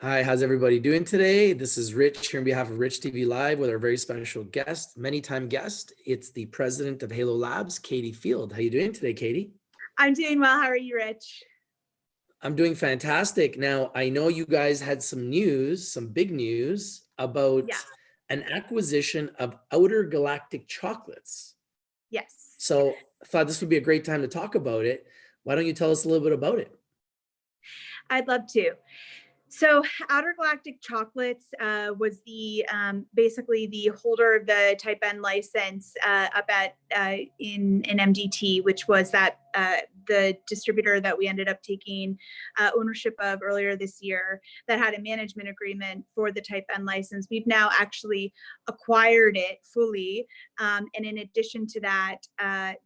Hi, how's everybody doing today? This is Rich here on behalf of Rich TV Live with our very special guest, many-time guest. It's the president of Halo Labs, Katie Field. How you doing today, Katie? I'm doing well. How are you, Rich? I'm doing fantastic. Now, I know you guys had some news, some big news about Yes. an acquisition of Outer Galactic Chocolates. Yes. So I thought this would be a great time to talk about it. Why don't you tell us a little bit about it? I'd love to. So Outer Galactic Chocolates was the basically the holder of the Type N license up at in MDT, which was that the distributor that we ended up taking ownership of earlier this year that had a management agreement for the Type N license. We've now actually acquired it fully. And in addition to that,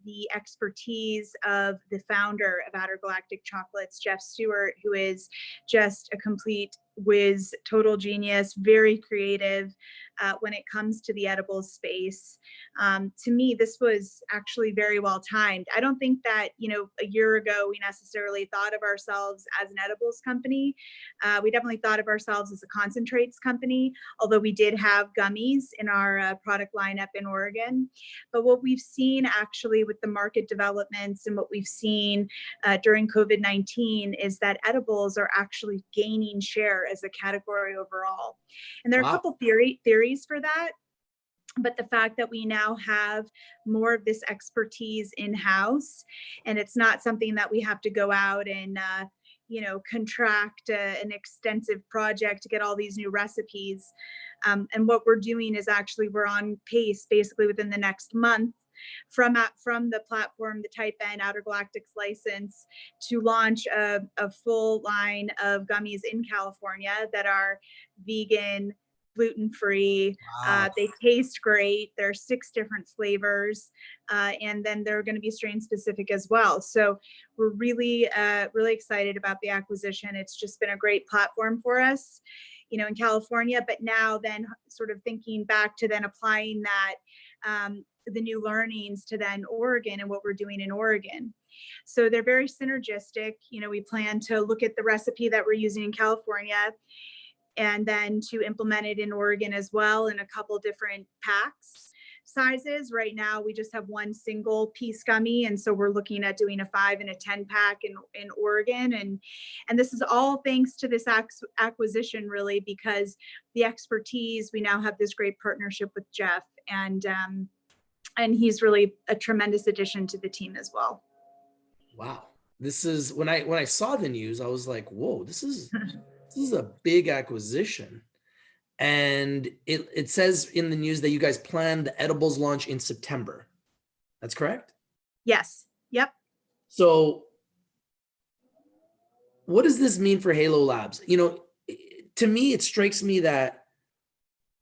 the expertise of the founder of Outer Galactic Chocolates, Jeff Stewart, who is just a complete whiz, total genius, very creative when it comes to the edibles space. To me, this was actually very well timed. I don't think that, a year ago, we necessarily thought of ourselves as an edibles company. We definitely thought of ourselves as a concentrates company, although we did have gummies in our product lineup in Oregon. But what we've seen actually with the market developments and what we've seen during COVID-19 is that edibles are actually gaining share as a category overall. And there are a couple theories for that. But the fact that we now have more of this expertise in-house, and it's not something that we have to go out and contract an extensive project to get all these new recipes. And what we're doing is actually we're on pace basically within the next month from the platform, the Type N Outer Galactic's license, to launch a full line of gummies in California that are vegan, gluten-free. Wow. They taste great. There are 6 different flavors, and then they're going to be strain specific as well. So we're really excited about the acquisition. It's just been a great platform for us, in California. But now then sort of thinking back to then applying that, the new learnings to then Oregon and what we're doing in Oregon. So they're very synergistic. We plan to look at the recipe that we're using in California and then to implement it in Oregon as well in a couple different packs sizes. Right now, we just have one single piece gummy. And so we're looking at doing a 5 and a 10 pack in Oregon. And this is all thanks to this acquisition, really, because the expertise, we now have this great partnership with Jeff, and he's really a tremendous addition to the team as well. Wow. This is when I saw the news, I was like, whoa, this is a big acquisition. And it says in the news that you guys plan the edibles launch in September. That's correct? Yes. Yep. So what does this mean for Halo Labs? To me, it strikes me that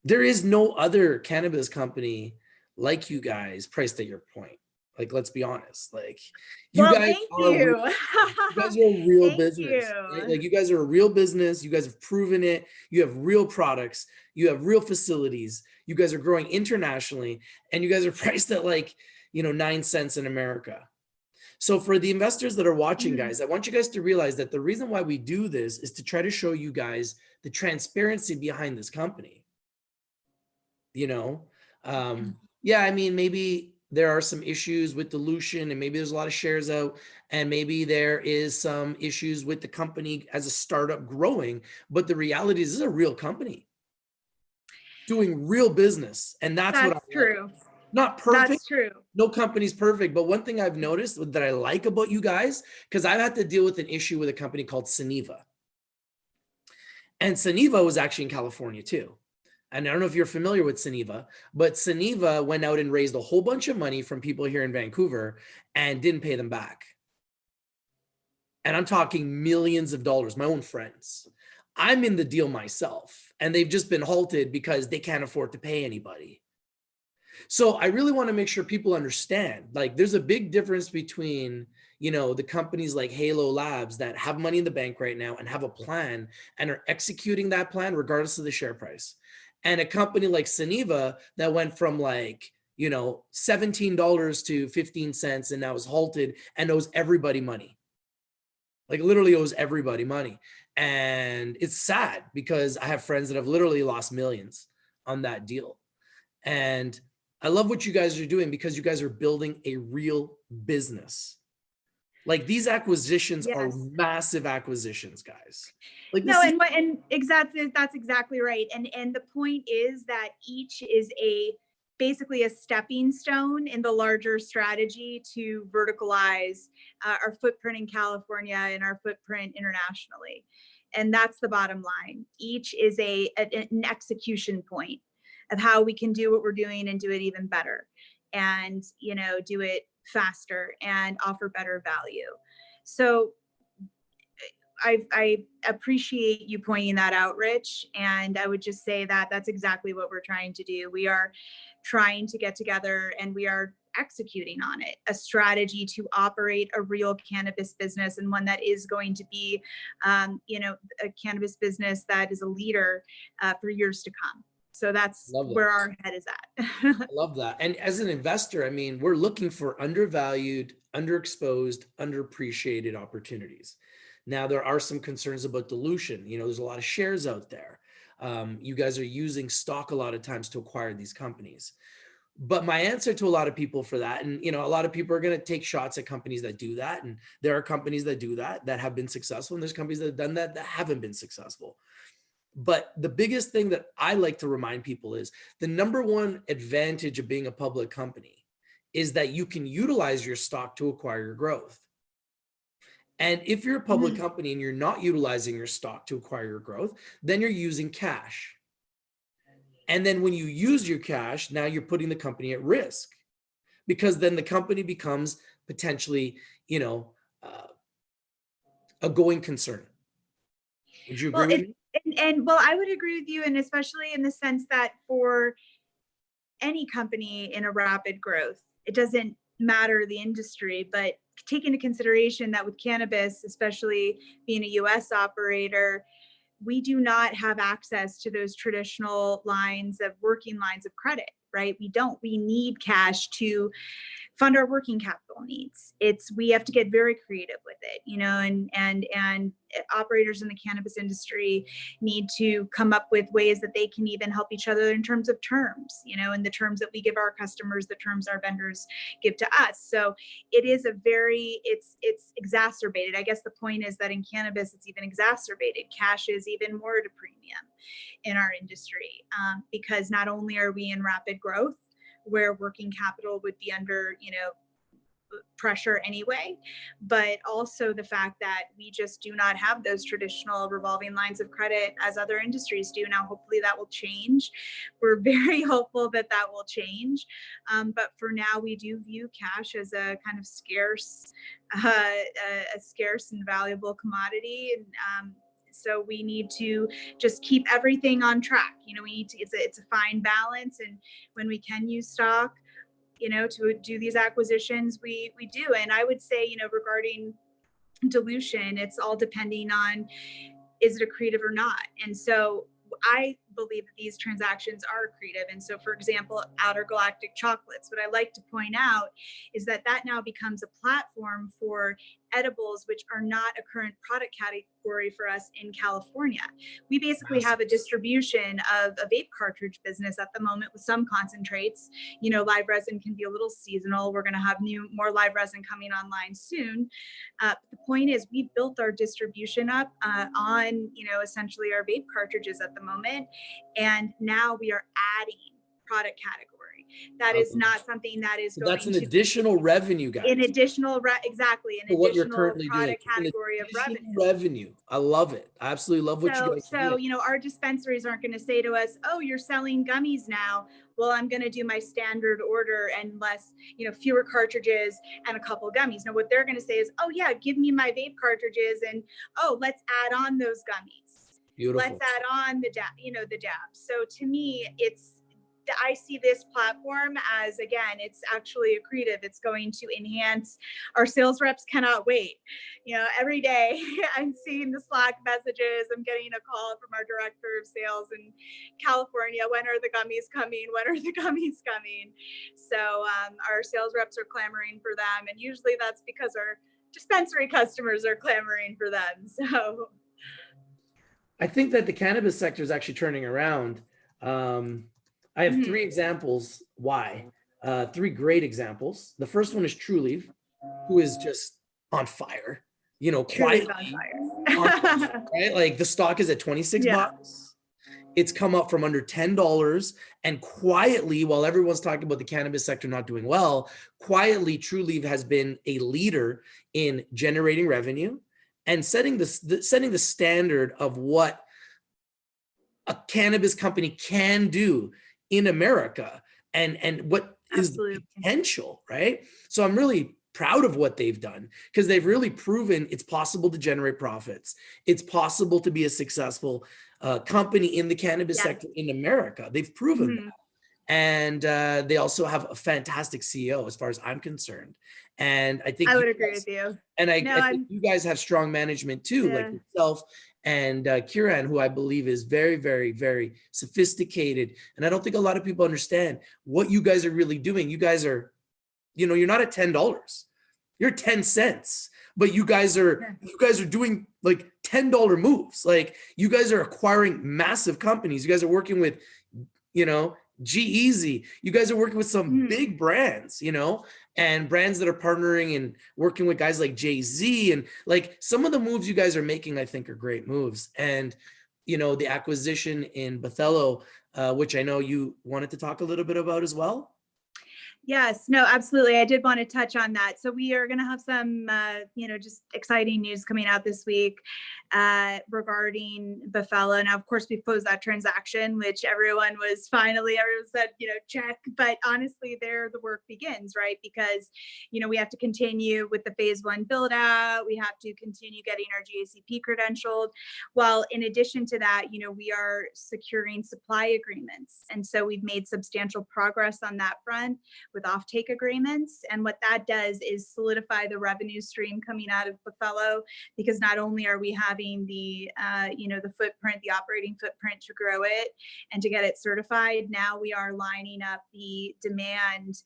there is no other cannabis company like you guys priced at your point. Like, let's be honest. Like, you guys are a real business. Right? Like, you guys are a real business. You guys have proven it. You have real products. You have real facilities. You guys are growing internationally, and you guys are priced at 9 cents in America. So for the investors that are watching, guys, I want you guys to realize that the reason why we do this is to try to show you guys the transparency behind this company. Yeah, I mean, maybe there are some issues with dilution, and maybe there's a lot of shares out, and maybe there is some issues with the company as a startup growing. But the reality is, this is a real company doing real business. And that's what I true. like. Not perfect. That's true. No company's perfect. But one thing I've noticed that I like about you guys, because I've had to deal with an issue with a company called Saniva. And Saniva was actually in California too. And I don't know if you're familiar with Saniva, but Saniva went out and raised a whole bunch of money from people here in Vancouver and didn't pay them back. And I'm talking millions of dollars, my own friends. I'm in the deal myself, and they've just been halted because they can't afford to pay anybody. So I really want to make sure people understand, there's a big difference between, the companies like Halo Labs that have money in the bank right now and have a plan and are executing that plan regardless of the share price. And a company like Saniva that went from $17 to 15 cents and now is halted and owes everybody money. like literally owes everybody money. And it's sad because I have friends that have literally lost millions on that deal. And I love what you guys are doing because you guys are building a real business. Like these acquisitions are Yes. massive acquisitions, guys. Like No, this is and exactly, that's exactly right. And the point is that each is basically a stepping stone in the larger strategy to verticalize our footprint in California and our footprint internationally. And that's the bottom line. Each is an execution point of how we can do what we're doing and do it even better, and do it faster and offer better value. So I appreciate you pointing that out, Rich. And I would just say that that's exactly what we're trying to do. We are trying to get together and we are executing on it, a strategy to operate a real cannabis business, and one that is going to be, a cannabis business that is a leader for years to come. So that's where our head is at. I love that. And as an investor, I mean, we're looking for undervalued, underexposed, underappreciated opportunities. Now, there are some concerns about dilution. There's a lot of shares out there. You guys are using stock a lot of times to acquire these companies. But my answer to a lot of people for that, and a lot of people are going to take shots at companies that do that. And there are companies that do that have been successful. And there's companies that have done that haven't been successful. But the biggest thing that I like to remind people is the number one advantage of being a public company is that you can utilize your stock to acquire your growth. And if you're a public company and you're not utilizing your stock to acquire your growth, then you're using cash. And then when you use your cash, now you're putting the company at risk, because then the company becomes potentially, a going concern. Would you agree with me? And well, I would agree with you, and especially in the sense that for any company in a rapid growth, it doesn't matter the industry, but take into consideration that with cannabis, especially being a US operator, we do not have access to those traditional working lines of credit, right? We need cash to fund our working capital needs. We have to get very creative with it, and operators in the cannabis industry need to come up with ways that they can even help each other in terms of terms, and the terms that we give our customers, the terms our vendors give to us. So it's exacerbated. I guess the point is that in cannabis, it's even exacerbated. Cash is even more at a premium in our industry, because not only are we in rapid growth, where working capital would be under, pressure anyway, but also the fact that we just do not have those traditional revolving lines of credit as other industries do. Now, hopefully that will change. We're very hopeful that will change. But for now, we do view cash as a kind of scarce and valuable commodity. And so we need to just keep everything on track. It's a fine balance. And when we can use stock, to do these acquisitions, we do. And I would say, regarding dilution, it's all depending on, is it accretive or not? And so I believe that these transactions are accretive. And so, for example, Outer Galactic Chocolates, what I like to point out is that now becomes a platform for edibles, which are not a current product category for us in California. We basically have a distribution of a vape cartridge business at the moment with some concentrates. Live resin can be a little seasonal. We're going to have more live resin coming online soon. But the point is, we built our distribution up on, essentially our vape cartridges at the moment. And now we are adding product category. That is not something that is going to. That's an additional revenue, guys. Exactly. An what you're additional currently product doing. category of revenue. I love it. I absolutely love what you guys do. So, our dispensaries aren't going to say to us, oh, you're selling gummies now. Well, I'm going to do my standard order and fewer cartridges and a couple of gummies. Now, what they're going to say is, oh yeah, give me my vape cartridges, and let's add on those gummies. Beautiful. Let's add on the dabs. So to me, I see this platform as, again, it's actually accretive. It's going to enhance our sales reps. Cannot wait. Every day I'm seeing the Slack messages. I'm getting a call from our director of sales in California. When are the gummies coming? When are the gummies coming? So our sales reps are clamoring for them. And usually that's because our dispensary customers are clamoring for them. So I think that the cannabis sector is actually turning around. I have three examples why. Three great examples. The first one is True Leaf, who is just on fire, you know, truly quietly on on fire, fire. right? Like the stock is at 26 Yeah. bucks. It's come up from under $10, and quietly, while everyone's talking about the cannabis sector not doing well, quietly True Leaf has been a leader in generating revenue and setting the standard of what a cannabis company can do in America, and what is the potential, right? So I'm really proud of what they've done, because they've really proven it's possible to generate profits. It's possible to be a successful company in the cannabis sector in America. They've proven that. And they also have a fantastic CEO, as far as I'm concerned. And I think I would agree with you. And I think you guys have strong management too, like yourself and Kiran, who I believe is very, very, very sophisticated. And I don't think a lot of people understand what you guys are really doing. You guys are, you know, you're not at $10. You're 10 cents, but you guys are doing like $10 moves. Like you guys are acquiring massive companies. You guys are working with, you know, G-Eazy. You guys are working with some big brands, you know, and brands that are partnering and working with guys like Jay-Z. And like some of the moves you guys are making, I think are great moves. And, you know, the acquisition in Bethello, which I know you wanted to talk a little bit about as well. Yes, no, absolutely. I did want to touch on that. So we are going to have some, you know, just exciting news coming out this week regarding Bethello. Now, of course, we closed that transaction, which everyone said, you know, check. But honestly, there the work begins, right? Because, you know, we have to continue with the phase 1 build out. We have to continue getting our GACP credentialed. Well, in addition to that, you know, we are securing supply agreements. And so we've made substantial progress on that front with offtake agreements. And what that does is solidify the revenue stream coming out of Bethello, because not only are we having the, you know, the footprint, the operating footprint to grow it and to get it certified, now we are lining up the demand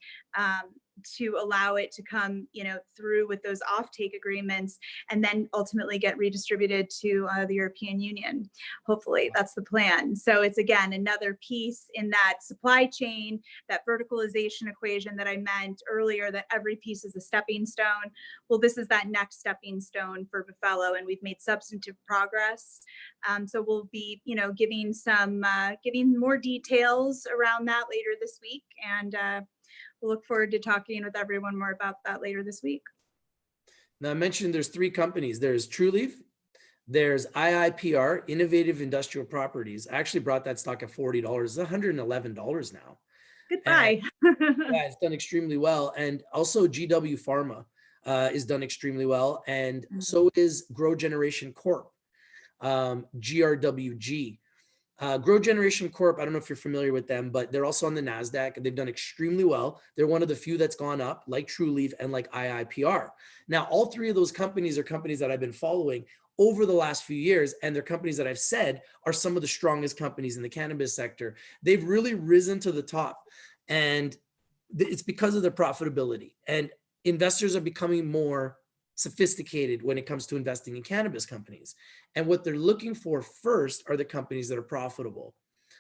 to allow it to come, you know, through with those offtake agreements and then ultimately get redistributed to the European Union. Hopefully that's the plan. So it's again, another piece in that supply chain, that verticalization equation that I meant earlier, that every piece is a stepping stone. Well, this is that next stepping stone for Bethello, and we've made substantive progress. So we'll be, you know, giving more details around that later this week. And we'll look forward to talking with everyone more about that later this week. Now I mentioned there's 3 companies. There's True Leaf, there's IIPR, Innovative Industrial Properties. I actually brought that stock at $40. It's $111 now. Goodbye. Yeah, it's done extremely well. And also GW Pharma is done extremely well. And so is Grow Generation Corp, GRWG. Grow Generation Corp, I don't know if you're familiar with them, but they're also on the NASDAQ and they've done extremely well. They're one of the few that's gone up, like True Leaf and like IIPR. Now, all 3 of those companies are companies that I've been following over the last few years, and they're companies that I've said are some of the strongest companies in the cannabis sector. They've really risen to the top, and it's because of their profitability. And investors are becoming more sophisticated when it comes to investing in cannabis companies. And what they're looking for first are the companies that are profitable.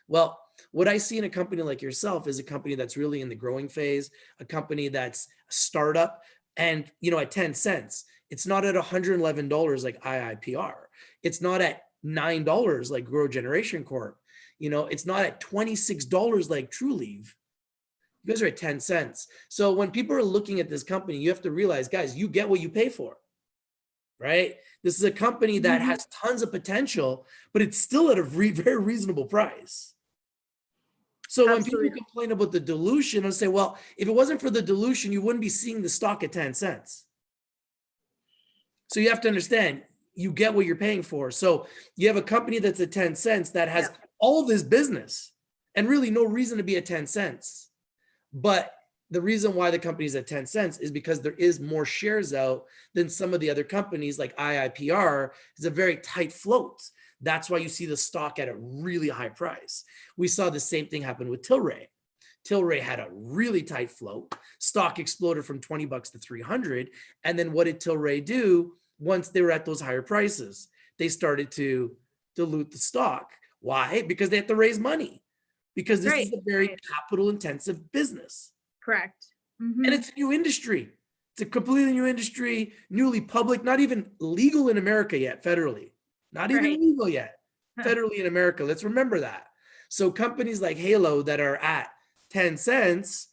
Well, what I see in a company like yourself is a company that's really in the growing phase, a company that's a startup, and, you know, at 10 cents, it's not at $111 like IIPR. It's not at $9 like Grow Generation Corp. You know, it's not at $26 like True Leaf. You guys are at 10 cents. So when people are looking at this company, you have to realize, guys, you get what you pay for, right? This is a company that has tons of potential, but it's still at a very reasonable price. So when people complain about the dilution, I'll say, well, if it wasn't for the dilution, you wouldn't be seeing the stock at 10 cents. So you have to understand, you get what you're paying for. So you have a company that's at 10 cents that has all this business and really no reason to be at 10 cents. But the reason why the company is at 10 cents is because there is more shares out than some of the other companies. Like IIPR is a very tight float. That's why you see the stock at a really high price. We saw the same thing happen with Tilray. Tilray had a really tight float. Stock exploded from 20 bucks to 300. And then what did Tilray do once they were at those higher prices? They started to dilute the stock. Why? Because they have to raise money. Because this is a very capital intensive business. Correct. And it's a new industry. It's a completely new industry, newly public, not even legal in America yet, federally. Not even legal yet, federally in America. Let's remember that. So companies like Halo that are at 10 cents,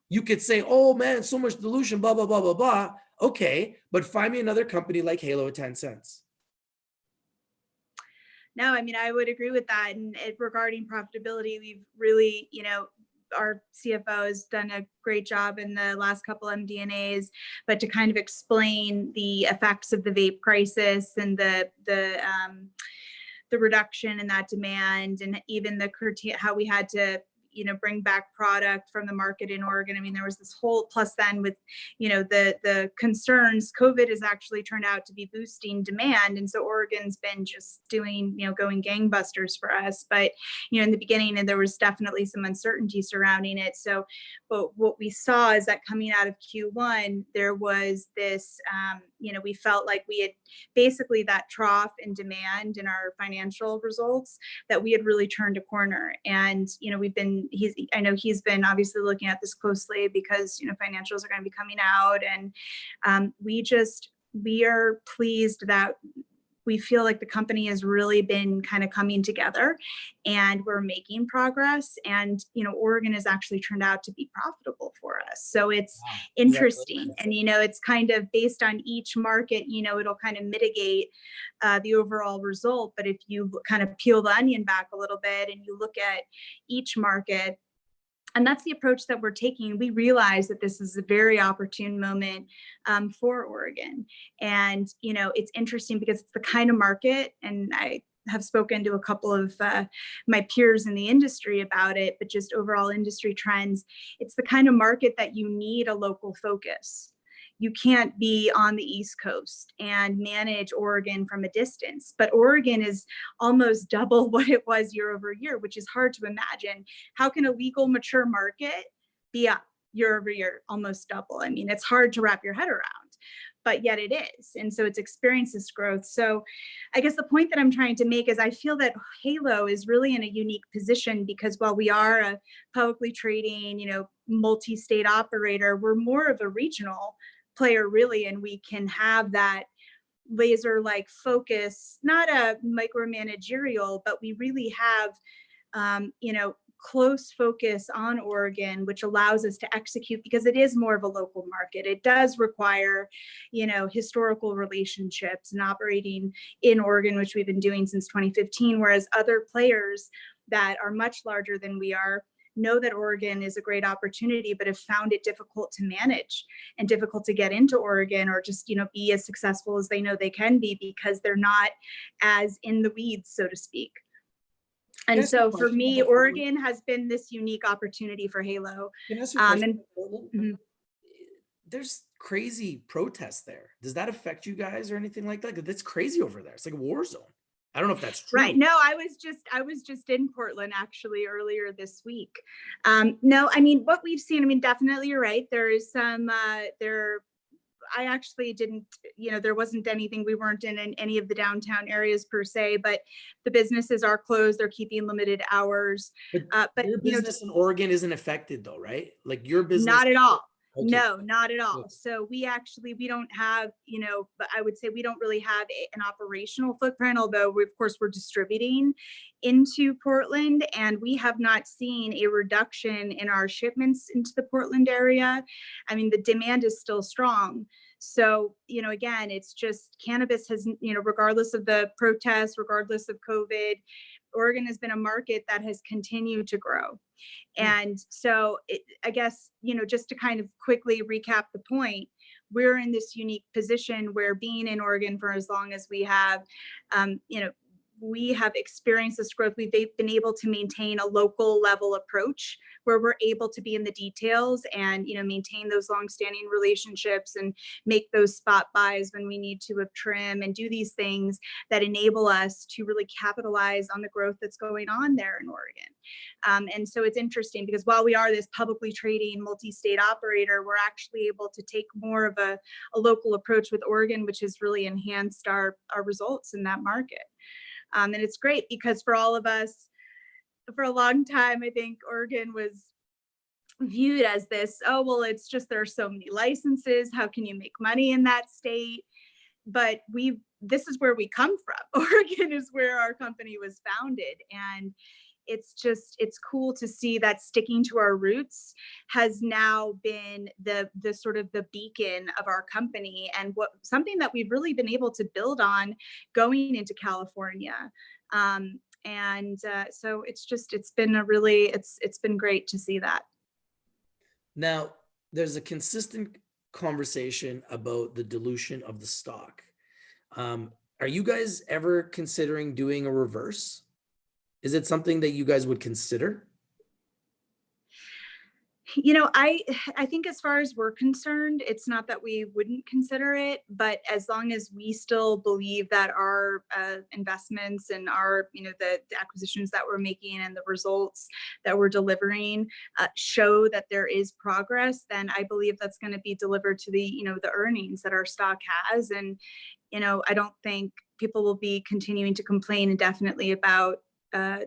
you could say, oh man, so much dilution, blah, blah, blah, blah, blah. Okay, but find me another company like Halo at 10 cents. No, I mean, I would agree with that. And regarding profitability, we've really, our CFO has done a great job in the last couple MD&As, but to kind of explain the effects of the vape crisis and the reduction in that demand, and even the how we had to bring back product from the market in Oregon. I mean, there was this whole, plus then with, the concerns, COVID has actually turned out to be boosting demand. And so Oregon's been just doing, going gangbusters for us. But, in the beginning, and there was definitely some uncertainty surrounding it. So, but what we saw is that coming out of Q1, there was this, we felt like we had basically that trough in demand in our financial results, that we had really turned a corner. And, I know he's been obviously looking at this closely because, financials are going to be coming out, and we are pleased that we feel like the company has really been kind of coming together and we're making progress, and, Oregon has actually turned out to be profitable for us. So it's interesting. And, it's kind of based on each market, it'll kind of mitigate the overall result. But if you kind of peel the onion back a little bit and you look at each market, and that's the approach that we're taking, we realize that this is a very opportune moment for Oregon. And, it's interesting because it's the kind of market, and I have spoken to a couple of my peers in the industry about it, but just overall industry trends, it's the kind of market that you need a local focus. You can't be on the East Coast and manage Oregon from a distance, but Oregon is almost double what it was year over year, which is hard to imagine. How can a legal, mature market be up year over year, almost double? I mean, it's hard to wrap your head around, but yet it is. And so it's experienced this growth. So I guess the point that I'm trying to make is I feel that Halo is really in a unique position, because while we are a publicly trading, multi-state operator, we're more of a regional player, really, and we can have that laser-like focus, not a micromanagerial, but we really have, close focus on Oregon, which allows us to execute because it is more of a local market. It does require, historical relationships and operating in Oregon, which we've been doing since 2015, whereas other players that are much larger than we are know that Oregon is a great opportunity, but have found it difficult to manage and difficult to get into Oregon, or just, be as successful as they know they can be, because they're not as in the weeds, so to speak. And so for me, Oregon has been this unique opportunity for Halo. There's crazy protests there. Does that affect you guys or anything like that? That's crazy over there. It's like a war zone. I don't know if that's true. Right. No, I was just in Portland actually earlier this week. No, I mean, what we've seen, definitely you're right. There is some, I actually didn't, there wasn't anything, we weren't in any of the downtown areas per se, but the businesses are closed. They're keeping limited hours. But your business in Oregon isn't affected though, right? Like your business. Not at all. Okay. No, not at all. So we don't have, but I would say we don't really have an operational footprint, although of course we're distributing into Portland, and we have not seen a reduction in our shipments into the Portland area. I mean, the demand is still strong. So, again, it's just cannabis has, regardless of the protests, regardless of COVID, Oregon has been a market that has continued to grow. And so I guess, just to kind of quickly recap the point, we're in this unique position where being in Oregon for as long as we have, we have experienced this growth, we've been able to maintain a local level approach where we're able to be in the details and, maintain those longstanding relationships and make those spot buys when we need to of trim and do these things that enable us to really capitalize on the growth that's going on there in Oregon. And so it's interesting because while we are this publicly trading multi-state operator, we're actually able to take more of a local approach with Oregon, which has really enhanced our results in that market. And it's great because for all of us, for a long time, I think Oregon was viewed as this, oh, well, it's just there are so many licenses. How can you make money in that state? But this is where we come from. Oregon is where our company was founded. And it's cool to see that sticking to our roots has now been the sort of the beacon of our company and something that we've really been able to build on going into California. So it's been great to see that. Now, there's a consistent conversation about the dilution of the stock. Are you guys ever considering doing a reverse? Is it something that you guys would consider? I think as far as we're concerned, it's not that we wouldn't consider it, but as long as we still believe that our investments and our, the acquisitions that we're making and the results that we're delivering show that there is progress, then I believe that's going to be delivered to the earnings that our stock has. And, I don't think people will be continuing to complain indefinitely about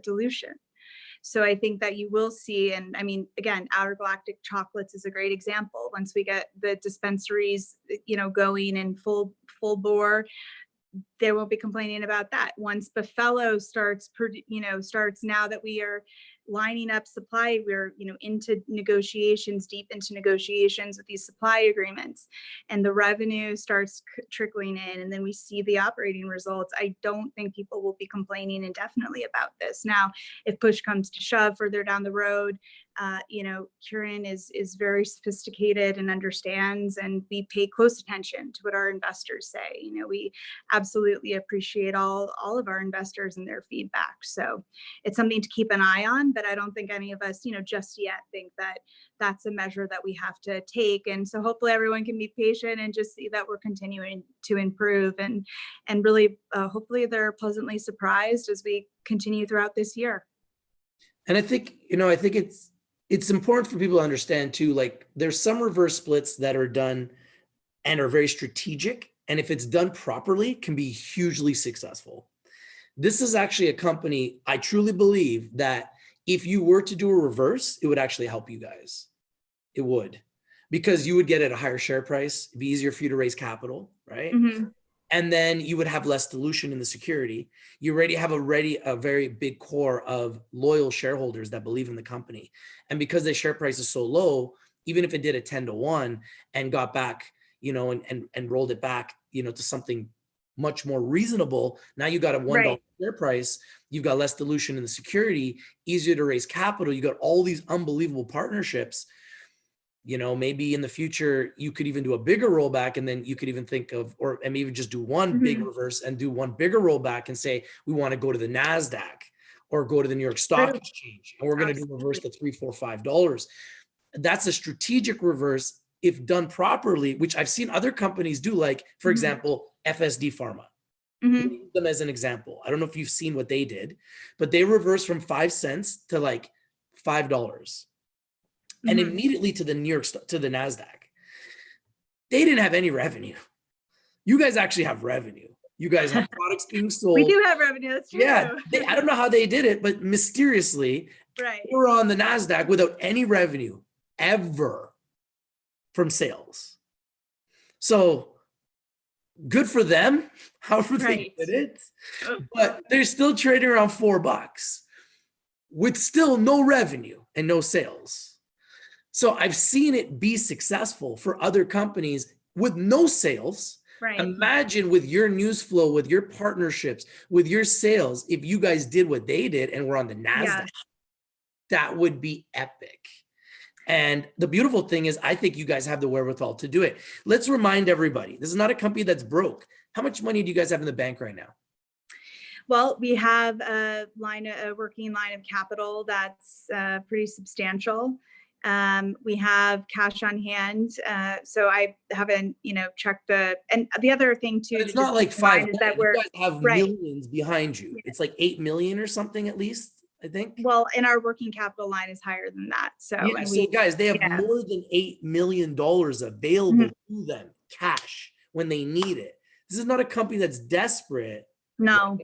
dilution. So I think that you will see, and I mean, again, Outer Galactic Chocolates is a great example. Once we get the dispensaries, going in full bore, they won't be complaining about that. Once Buffalo starts now that we are lining up supply, we're into negotiations, deep into negotiations with these supply agreements, and the revenue starts trickling in, and then we see the operating results. I don't think people will be complaining indefinitely about this. Now, if push comes to shove further down the road, Kieran is very sophisticated and understands, and we pay close attention to what our investors say. We absolutely appreciate all of our investors and their feedback. So it's something to keep an eye on, but I don't think any of us, just yet think that that's a measure that we have to take. And so hopefully everyone can be patient and just see that we're continuing to improve and really, hopefully they're pleasantly surprised as we continue throughout this year. And I think it's important for people to understand too, like there's some reverse splits that are done and are very strategic. And if it's done properly, can be hugely successful. This is actually a company, I truly believe that if you were to do a reverse, it would actually help you guys. It would, because you would get at a higher share price. It'd be easier for you to raise capital, right? Mm-hmm. And then you would have less dilution in the security. You already have a very big core of loyal shareholders that believe in the company. And because the share price is so low, even if it did a 10-to-1 and got back, and rolled it back, to something much more reasonable, now you got a $1 share price, you've got less dilution in the security, easier to raise capital. You got all these unbelievable partnerships. Maybe in the future, you could even do a bigger rollback, and then you could even think of, and maybe just do one big reverse and do one bigger rollback and say, we want to go to the NASDAQ or go to the New York Stock Exchange. And we're going to do reverse to $3, $4, $5. That's a strategic reverse if done properly, which I've seen other companies do, like, for example, FSD Pharma. Use them as an example. I don't know if you've seen what they did, but they reversed from 5 cents to like $5. And immediately to the NASDAQ. They didn't have any revenue. You guys actually have revenue. You guys have products being sold. We do have revenue. That's true. Yeah, I don't know how they did it, but mysteriously, they were on the NASDAQ without any revenue ever from sales. So good for them, however they did it. But they're still trading around $4 with still no revenue and no sales. So I've seen it be successful for other companies with no sales. Imagine with your news flow, with your partnerships, with your sales, if you guys did what they did and were on the NASDAQ, that would be epic. And the beautiful thing is, I think you guys have the wherewithal to do it. Let's remind everybody, this is not a company that's broke. How much money do you guys have in the bank right now? Well, we have a working line of capital that's pretty substantial. We have cash on hand. So I haven't, checked and the other thing too, But it's to not just like keep in mind is 5 that million. You we're guys have right. millions behind you. It's like 8 million or something at least, I think. Well, and our working capital line is higher than that. So, Yeah, and so guys, they have yeah. more than $8 million available to them, cash, when they need it. This is not a company that's desperate. No,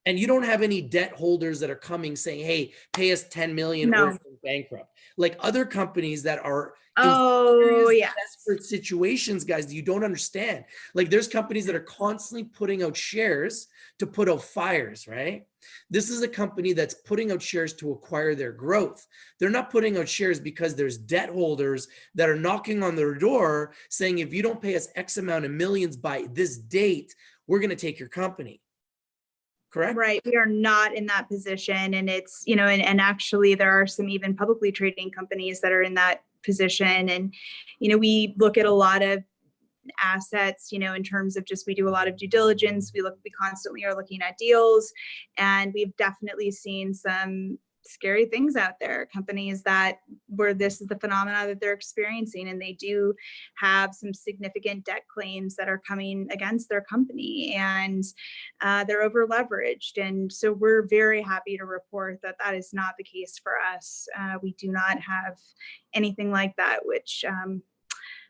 And you don't have any debt holders that are coming saying, hey, pay us 10 million or no. we're bankrupt. Like other companies that are Oh, in yes. desperate situations, guys, that you don't understand. Like there's companies that are constantly putting out shares to put out fires, right? This is a company that's putting out shares to acquire their growth. They're not putting out shares because there's debt holders that are knocking on their door saying, if you don't pay us X amount of millions by this date, we're going to take your company. Correct? Right. We are not in that position. And it's, and actually there are some even publicly trading companies that are in that position. And, we look at a lot of assets, in terms of just, we do a lot of due diligence. We constantly are looking at deals, and we've definitely seen some scary things out there, companies where this is the phenomena that they're experiencing, and they do have some significant debt claims that are coming against their company, and they're over leveraged. And so we're very happy to report that that is not the case for us. We do not have anything like that, which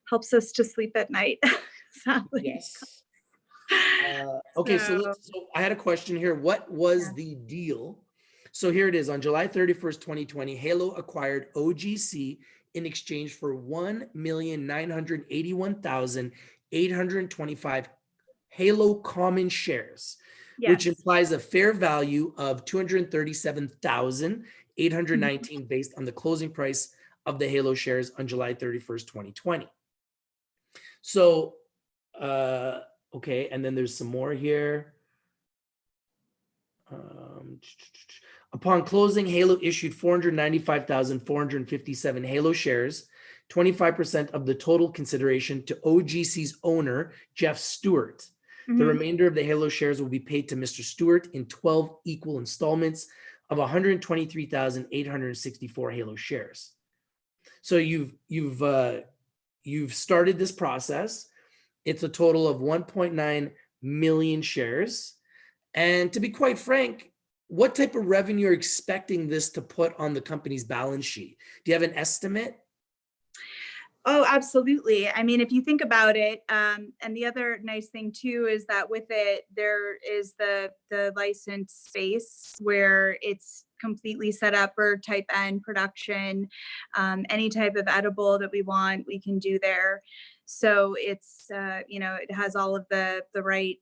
helps us to sleep at night. Sadly. Yes. Okay, so I had a question here. What was the deal? So here it is. On July 31st, 2020, Halo acquired OGC in exchange for 1,981,825 Halo common shares, which implies a fair value of 237,819 based on the closing price of the Halo shares on July 31st, 2020. So, okay, and then there's some more here. Upon closing, Halo issued 495,457 Halo shares, 25% of the total consideration to OGC's owner, Jeff Stewart. The remainder of the Halo shares will be paid to Mr. Stewart in 12 equal installments of 123,864 Halo shares. So you've started this process. It's a total of 1.9 million shares. And to be quite frank, what type of revenue are you expecting this to put on the company's balance sheet? Do you have an estimate? Oh, absolutely. I mean, if you think about it, and the other nice thing too is that with it, there is the licensed space where it's completely set up for type N production. Any type of edible that we want, we can do there. So it's, it has all of the right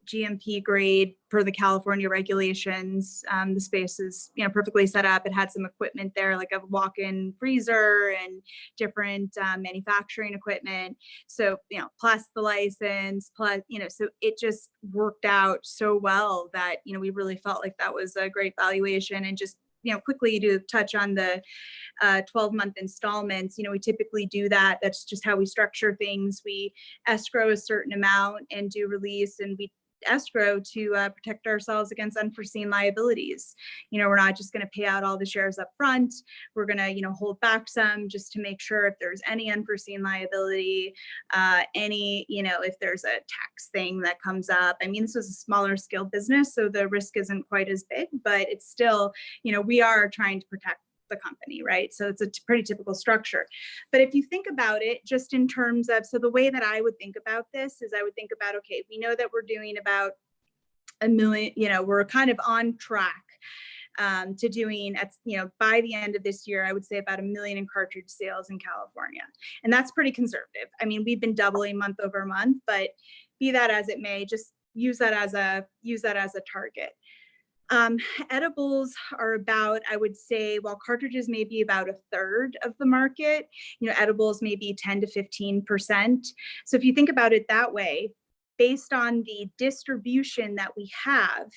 GMP grade per the California regulations. The space is, perfectly set up. It had some equipment there, like a walk-in freezer and different manufacturing equipment. So, plus the license, plus, so it just worked out so well that, we really felt like that was a great valuation. And just, quickly to touch on the 12-month installments, we typically do that. That's just how we structure things. We escrow a certain amount and do release, and we escrow to protect ourselves against unforeseen liabilities. We're not just going to pay out all the shares up front. We're going to, hold back some just to make sure if there's any unforeseen liability, if there's a tax thing that comes up. I mean, this was a smaller scale business, so the risk isn't quite as big, but it's still, we are trying to protect the company, right? So it's a pretty typical structure. But if you think about it, just in terms of, so the way that I would think about this is I would think about, okay, we know that we're doing about 1 million, we're kind of on track to doing, by the end of this year, I would say about 1 million in cartridge sales in California. And that's pretty conservative. I mean, we've been doubling month over month, but be that as it may, just use that as a target. Edibles are about, I would say, while cartridges may be about a third of the market, edibles may be 10 to 15%. So if you think about it that way, based on the distribution that we have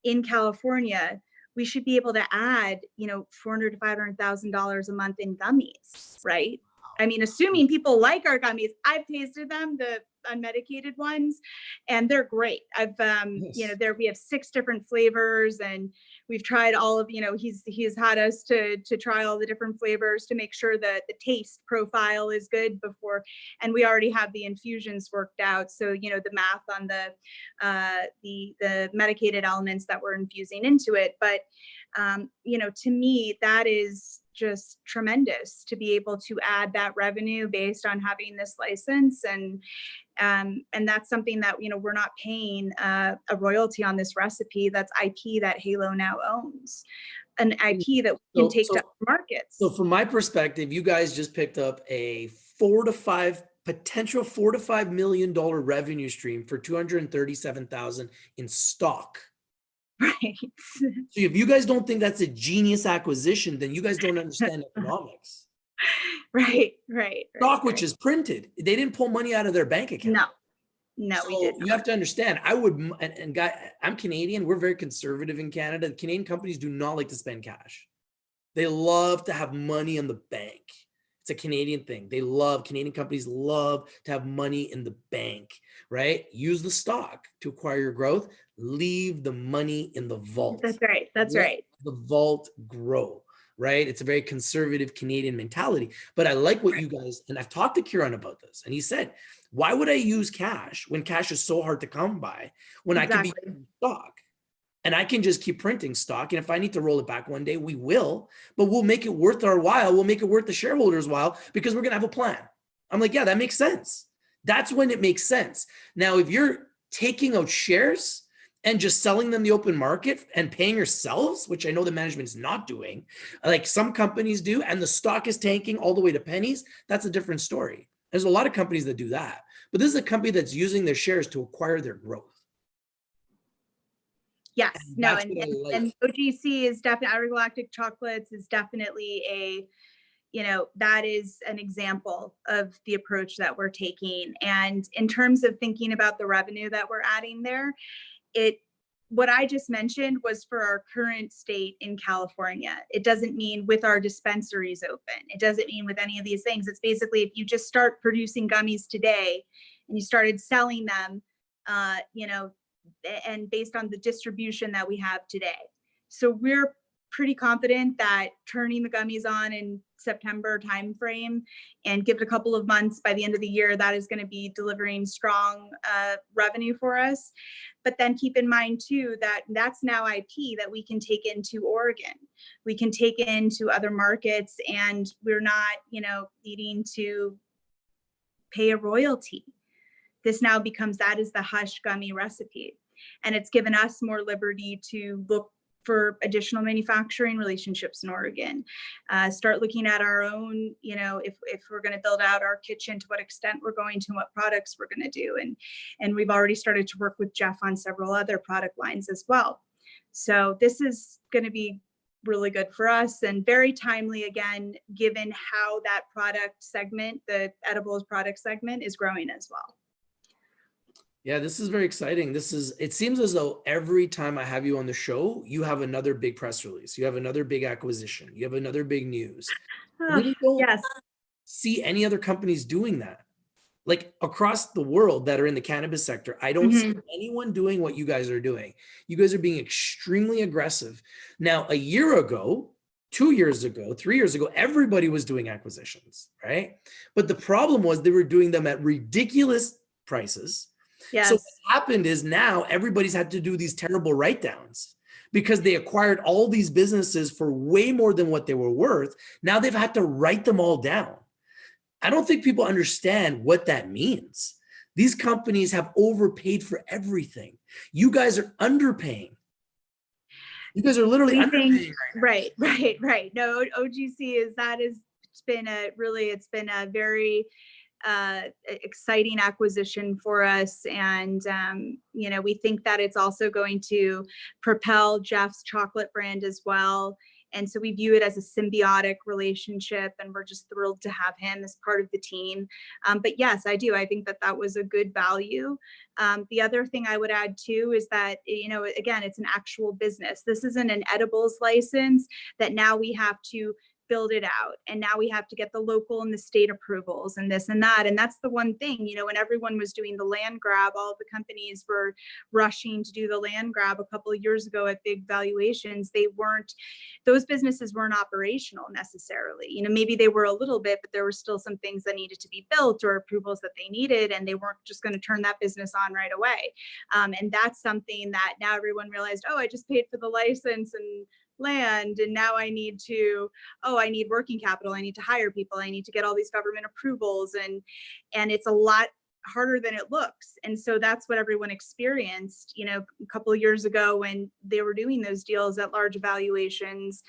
in California, we should be able to add, $400,000 to $500,000 a month in gummies, right? I mean, assuming people like our gummies, I've tasted them, the unmedicated ones, and they're great. I've, you know, we have 6 different flavors, and we've tried all of, you know, he's had us to try all the different flavors to make sure that the taste profile is good before, and we already have the infusions worked out. So, you know, the math on the medicated elements that we're infusing into it. But, you know, to me, that is just tremendous to be able to add that revenue based on having this license. And that's something that, you know, we're not paying a royalty on this recipe. That's IP that Halo now owns, an IP that we can take to markets. So from my perspective, you guys just picked up a potential $4 to $5 million revenue stream for $237,000 in stock. Right. So if you guys don't think that's a genius acquisition, then you guys don't understand economics. Right. Stock, which is printed. They didn't pull money out of their bank account. No, so we didn't. You have to understand, and guy, I'm Canadian. We're very conservative in Canada. Canadian companies do not like to spend cash. They love to have money in the bank. It's a Canadian thing. Canadian companies love to have money in the bank, right? Use the stock to acquire your growth. Leave the money in the vault. That's right. Let the vault grow, right? It's a very conservative Canadian mentality. But I like what you guys, and I've talked to Kieran about this, and he said, why would I use cash when cash is so hard to come by when I can be using stock? And I can just keep printing stock. And if I need to roll it back one day, we will, but we'll make it worth our while. We'll make it worth the shareholders' while because we're going to have a plan. I'm like, yeah, that makes sense. That's when it makes sense. Now, if you're taking out shares and just selling them the open market and paying yourselves, which I know the management is not doing, like some companies do, and the stock is tanking all the way to pennies, that's a different story. There's a lot of companies that do that. But this is a company that's using their shares to acquire their growth. Yes, and OGC is definitely, Outer Galactic Chocolates is definitely a, you know, that is an example of the approach that we're taking. And in terms of thinking about the revenue that we're adding there, what I just mentioned was for our current state in California. It doesn't mean with our dispensaries open. It doesn't mean with any of these things. It's basically if you just start producing gummies today and you started selling them, you know, and based on the distribution that we have today. So we're pretty confident that turning the gummies on in September timeframe and give it a couple of months by the end of the year, that is going to be delivering strong revenue for us. But then keep in mind too, that that's now IP that we can take into Oregon. We can take into other markets, and we're not, you know, needing to pay a royalty. This now becomes, that is the Hush gummy recipe. And it's given us more liberty to look for additional manufacturing relationships in Oregon, start looking at our own, you know, if we're going to build out our kitchen, to what extent we're going to, what products we're going to do. And we've already started to work with Jeff on several other product lines as well. So this is going to be really good for us and very timely, again, given how that product segment, the edibles product segment, is growing as well. Yeah, this is very exciting. It seems as though every time I have you on the show, you have another big press release. You have another big acquisition. You have another big news. We don't see any other companies doing that. Like across the world that are in the cannabis sector, I don't see anyone doing what you guys are doing. You guys are being extremely aggressive. Now, a year ago, 2 years ago, 3 years ago, everybody was doing acquisitions, right? But the problem was they were doing them at ridiculous prices. Yes. So what happened is now everybody's had to do these terrible write-downs because they acquired all these businesses for way more than what they were worth. Now they've had to write them all down. I don't think people understand what that means. These companies have overpaid for everything. You guys are underpaying. You guys are literally underpaying right now. Right. No, OGC it's been a very exciting acquisition for us. And, you know, we think that it's also going to propel Jeff's chocolate brand as well. And so we view it as a symbiotic relationship, and we're just thrilled to have him as part of the team. But yes, I do. I think that was a good value. The other thing I would add too is that, you know, again, it's an actual business. This isn't an edibles license that now we have to build it out. And now we have to get the local and the state approvals and this and that. And that's the one thing, you know, when everyone was doing the land grab, all of the companies were rushing to do the land grab a couple of years ago at big valuations. Those businesses weren't operational necessarily. You know, maybe they were a little bit, but there were still some things that needed to be built or approvals that they needed, and they weren't just going to turn that business on right away. And that's something that now everyone realized, oh, I just paid for the license and land, and now I need working capital, I need to hire people, I need to get all these government approvals, and it's a lot harder than it looks. And so that's what everyone experienced, you know, a couple of years ago when they were doing those deals at large valuations.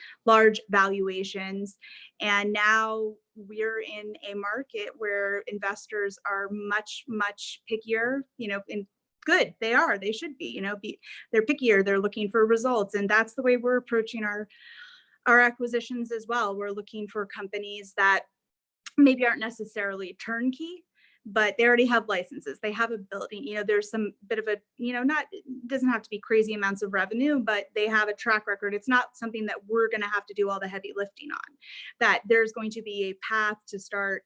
And now we're in a market where investors are much, much pickier, you know, and good, they should be, you know, they're pickier, they're looking for results. And that's the way we're approaching our acquisitions as well. We're looking for companies that maybe aren't necessarily turnkey, but they already have licenses, they have a building, you know, there's some bit of a, you know, it doesn't have to be crazy amounts of revenue, but they have a track record. It's not something that we're going to have to do all the heavy lifting on, that there's going to be a path to start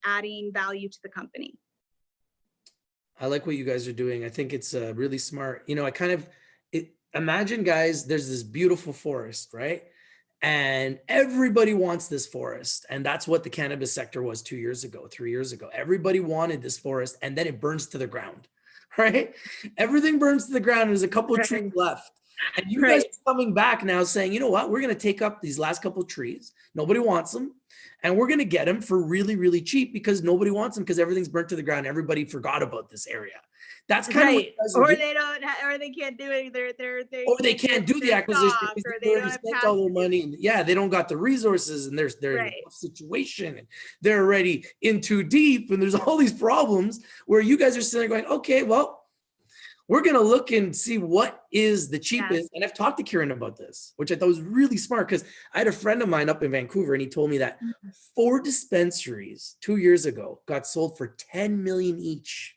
adding value to the company. I like what you guys are doing. I think it's really smart. You know, imagine, guys, there's this beautiful forest, right? And everybody wants this forest. And that's what the cannabis sector was 2 years ago, 3 years ago. Everybody wanted this forest, and then it burns to the ground, right? Everything burns to the ground. There's a couple of trees left. And you guys are coming back now saying, you know what? We're going to take up these last couple of trees. Nobody wants them. And we're going to get them for really, really cheap because nobody wants them because everything's burnt to the ground. Everybody forgot about this area. That's kind of or they don't, or they can't do it. Or they can't do the acquisition because they already spent all their money. And yeah, they don't got the resources, and they're in a tough situation, and they're already in too deep, and there's all these problems where you guys are sitting there going, okay, well, we're going to look and see what is the cheapest. And I've talked to Kieran about this, which I thought was really smart, because I had a friend of mine up in Vancouver, and he told me that 4 dispensaries 2 years ago got sold for 10 million each.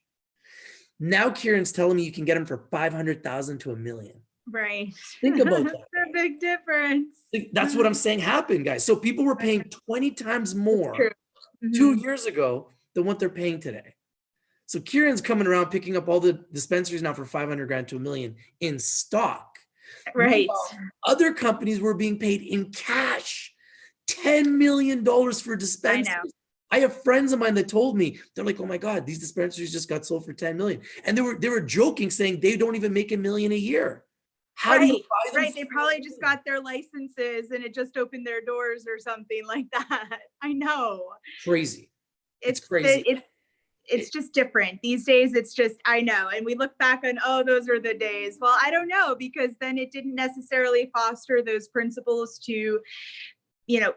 Now Kieran's telling me you can get them for 500,000 to $1 million. Right. Think about that. That's a big difference. That's what I'm saying happened, guys. So people were paying 20 times more 2 years ago than what they're paying today. So Kieran's coming around picking up all the dispensaries now for 500 grand to $1 million in stock. Right. Meanwhile, other companies were being paid in cash, $10 million for dispensaries. I know. I have friends of mine that told me, they're like, oh my God, these dispensaries just got sold for 10 million. And they were joking, saying they don't even make $1 million a year. How do you buy them? Right. They probably just got their licenses and it just opened their doors or something like that. I know. Crazy. It's crazy. It's just different these days. It's just, I know. And we look back on, oh, those were the days. Well, I don't know, because then it didn't necessarily foster those principles to, you know,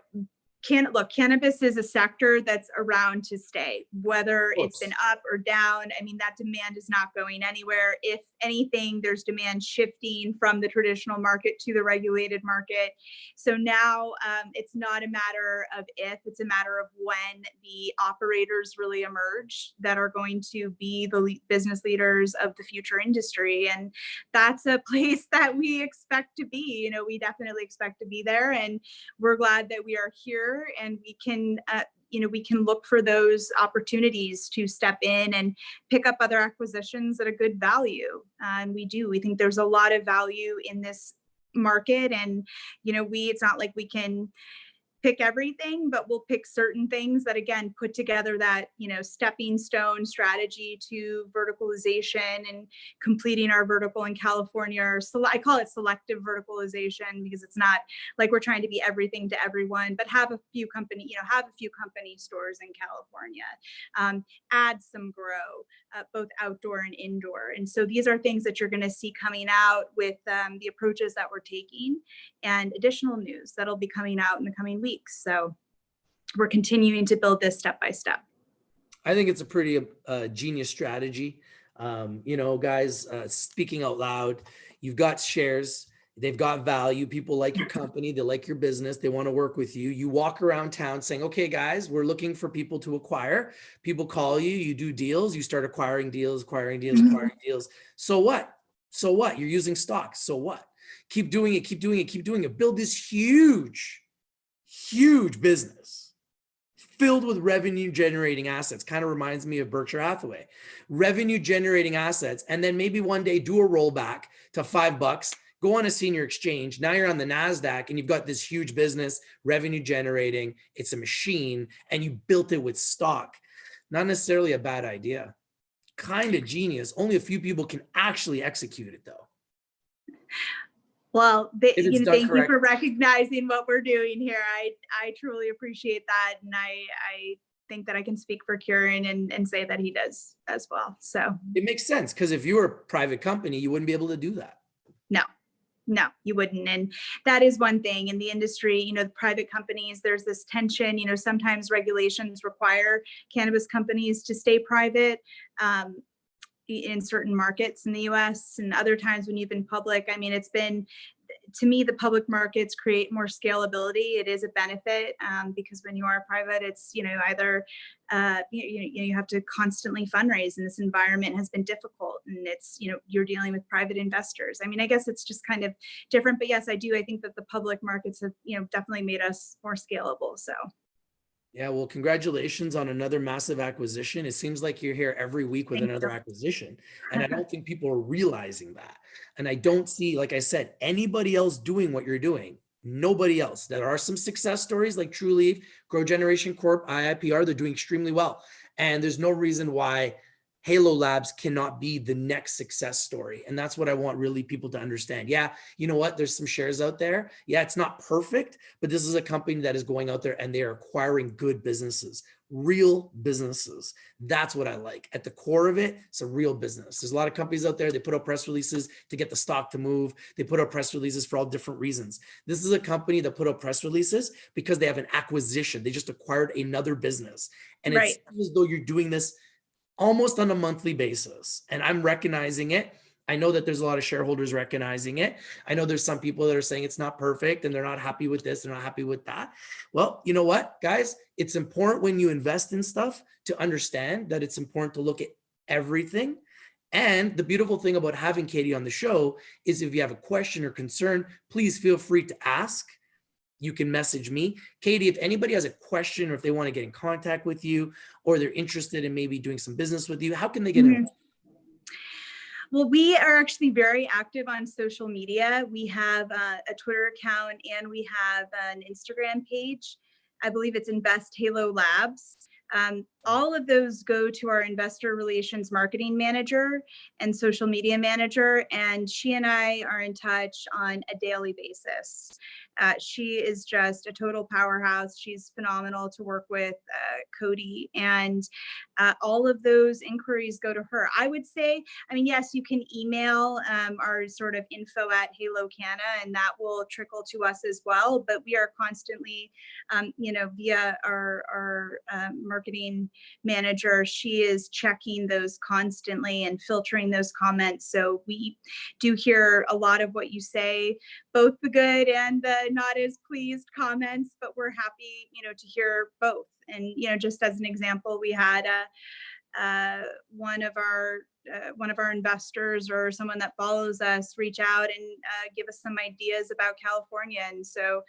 cannabis is a sector that's around to stay, whether it's been up or down. I mean, that demand is not going anywhere. If anything, there's demand shifting from the traditional market to the regulated market. So now it's not a matter of if, it's a matter of when the operators really emerge that are going to be the business leaders of the future industry. And that's a place that we expect to be. You know, we definitely expect to be there. And we're glad that we are here. And we can, we can look for those opportunities to step in and pick up other acquisitions at a good value. And we think there's a lot of value in this market. And, it's not like we can pick everything, but we'll pick certain things that, again, put together that, stepping stone strategy to verticalization and completing our vertical in California. I call it selective verticalization, because it's not like we're trying to be everything to everyone, but have a few company stores in California, add some grow, both outdoor and indoor. And so these are things that you're going to see coming out with the approaches that we're taking, and additional news that'll be coming out in the coming weeks. So we're continuing to build this step by step. I think it's a pretty genius strategy. Guys, speaking out loud, you've got shares, they've got value. People like your company, they like your business, they want to work with you. You walk around town saying, okay, guys, we're looking for people to acquire. People call you, you do deals, you start acquiring deals. So what? You're using stocks. So what? Keep doing it. Build this huge huge business filled with revenue generating assets. Kind of reminds me of Berkshire Hathaway, revenue generating assets. And then maybe one day do a rollback to $5, go on a senior exchange. Now you're on the NASDAQ and you've got this huge business, revenue generating. It's a machine and you built it with stock. Not necessarily a bad idea. Kind of genius. Only a few people can actually execute it though. Well, If it's done thank you for correctly. recognizing what we're doing here. I truly appreciate that. And I think that I can speak for Kieran and say that he does as well. So It makes sense because if you were a private company, you wouldn't be able to do that. no, you wouldn't. And that is one thing in the industry, the private companies, there's this tension, sometimes regulations require cannabis companies to stay private. In certain markets in the US, and other times when you've been public. I mean, it's been, to me, the public markets create more scalability. It is a benefit because when you are private, it's, either you have to constantly fundraise, and this environment has been difficult, and it's, you're dealing with private investors. I mean, I guess it's just kind of different, but yes, I think that the public markets have, definitely made us more scalable. So. Yeah, well, congratulations on another massive acquisition. It seems like you're here every week with Thank another you. acquisition. And I don't think people are realizing that. And I don't see, like I said, anybody else doing what you're doing. Nobody else. There are some success stories like True Leaf, Grow Generation Corp, IIPR. They're doing extremely well. And there's no reason why Halo Labs cannot be the next success story. And that's what I want really people to understand. Yeah, you know what? There's some shares out there. Yeah, it's not perfect, but this is a company that is going out there and they are acquiring good businesses, real businesses. That's what I like. At the core of it, it's a real business. There's a lot of companies out there. They put out press releases to get the stock to move. They put out press releases for all different reasons. This is a company that put out press releases because they have an acquisition. They just acquired another business. And Right. it's as though you're doing this almost on a monthly basis. And I'm recognizing it. I know that there's a lot of shareholders recognizing it. I know there's some people that are saying it's not perfect and they're not happy with this, they're not happy with that. Well, you know what, guys? It's important when you invest in stuff to understand that it's important to look at everything. And the beautiful thing about having Katie on the show is if you have a question or concern, please feel free to ask. You can message me. Katie, if anybody has a question or if they want to get in contact with you or they're interested in maybe doing some business with you, how can they get in? Well, we are actually very active on social media. We have a Twitter account and we have an Instagram page. I believe it's Invest Halo Labs. All of those go to our investor relations marketing manager and social media manager, and she and I are in touch on a daily basis. She is just a total powerhouse. She's phenomenal to work with, Cody, and all of those inquiries go to her. I would say, I mean, yes, you can email our sort of info@Halo Canna, and that will trickle to us as well. But we are constantly, via our marketing manager, she is checking those constantly and filtering those comments. So we do hear a lot of what you say, both the good and the not as pleased comments, but we're happy, to hear both. And, just as an example, we had one of our investors or someone that follows us reach out and give us some ideas about California. And so,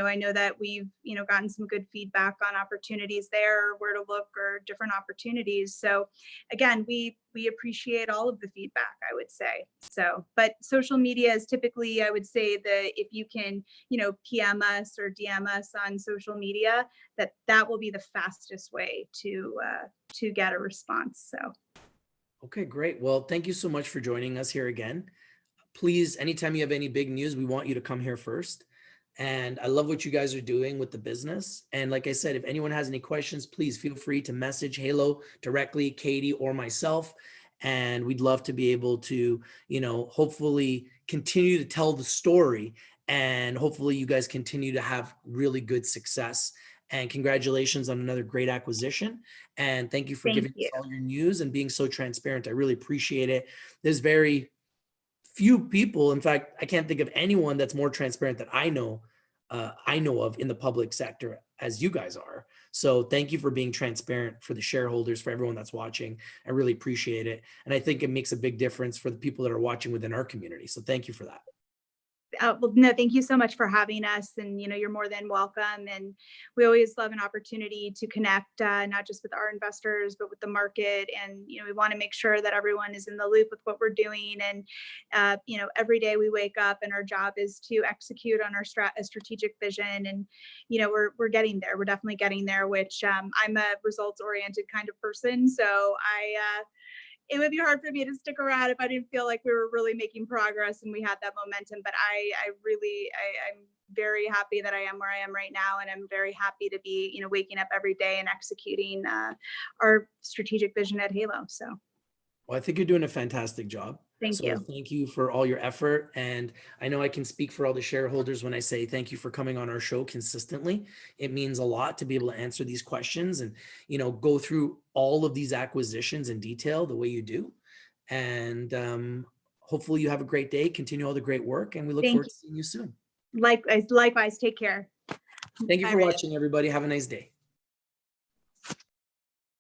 I know that we've, gotten some good feedback on opportunities there, where to look, or different opportunities. So again, we appreciate all of the feedback, I would say. So, but social media is typically, I would say that if you can, PM us or DM us on social media, that will be the fastest way to get a response. So. Okay, great. Well, thank you so much for joining us here again. Please, anytime you have any big news, we want you to come here first. And I love what you guys are doing with the business. And like I said, if anyone has any questions, please feel free to message Halo directly, Katie or myself. And we'd love to be able to, hopefully continue to tell the story. And hopefully you guys continue to have really good success. And congratulations on another great acquisition. And thank you for giving us all your news and being so transparent. I really appreciate it. There's very few people, in fact, I can't think of anyone that's more transparent that I know of in the public sector as you guys are. So thank you for being transparent for the shareholders, for everyone that's watching. I really appreciate it. And I think it makes a big difference for the people that are watching within our community. So thank you for that. Well, no, thank you so much for having us. And, you're more than welcome. And we always love an opportunity to connect, not just with our investors, but with the market. And, we want to make sure that everyone is in the loop with what we're doing. And, every day we wake up and our job is to execute on our strategic vision. And, we're getting there. We're definitely getting there, which I'm a results oriented kind of person. So it would be hard for me to stick around if I didn't feel like we were really making progress and we had that momentum. But I'm very happy that I am where I am right now. And I'm very happy to be, waking up every day and executing our strategic vision at Halo. So. Well, I think you're doing a fantastic job. Thank you. Thank you for all your effort. And I know I can speak for all the shareholders when I say thank you for coming on our show consistently. It means a lot to be able to answer these questions and, go through all of these acquisitions in detail the way you do. And hopefully you have a great day, continue all the great work, and we look forward to seeing you soon. Likewise, take care. Thank you for watching, everybody. Have a nice day.